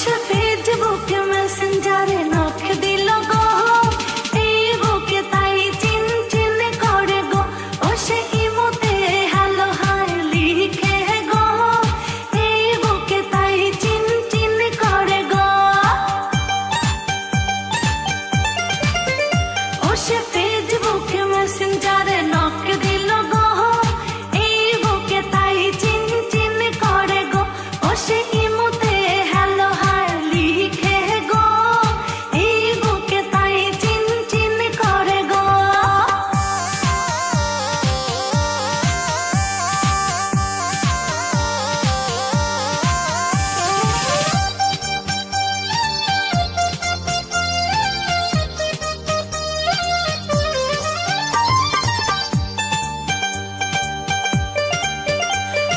সে Facebook মেসেঞ্জারে নখ দিল গো, এই বুকে তাই চিন চিন করে গো। ও সে ইমোতে হ্যালো হাই লিখে গো, এই বুকে তাই চিন চিন করে গো। ও সে ফেসবুক মেসেঞ্জারে নখ দিল গো, এই বুকে তাই চিন চিন করে গো। ও সে ইমোতে হ্যালো হাই লিখে গো, এই বুকে তাই চিন চিন করে গো।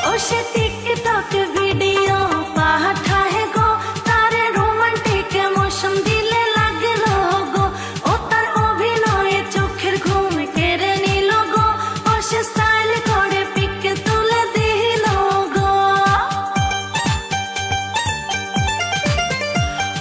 ও সে টিকটক ভিডিও পাঠায় গো, তারে রোমান্টিক ইমোশন দিলে লাগলো গো। ও তার অভিনয়ে চোখের ঘুম কেড়ে নিল গো, ও সে স্টাইল করে পিক তুলে দিল গো।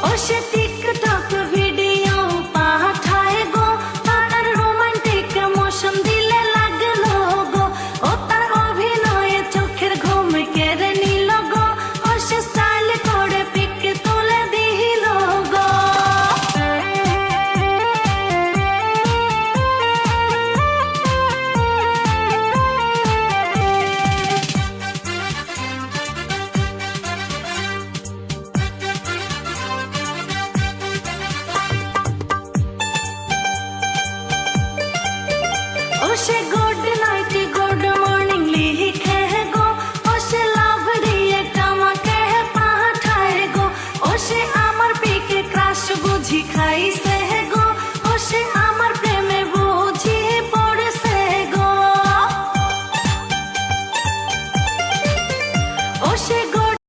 ও সে টিকটক ভিডিও পাঠায় গো, তার রোমান্টিক ইমোশন দিলে লাগলো গো। ও তার অভিনয়ে চোখের ঘুম কেড়ে নিল গো, ও সে স্টাইল করে পিক তুলে দিল গো। ও সে গুড নাইট গুড মর্নিং লিখে গো, ও সে লাভ রিয়েক্ট আমাকে পাঠায় গো। ও সে আমার পিকে ক্রাশ বুঝি খাইছে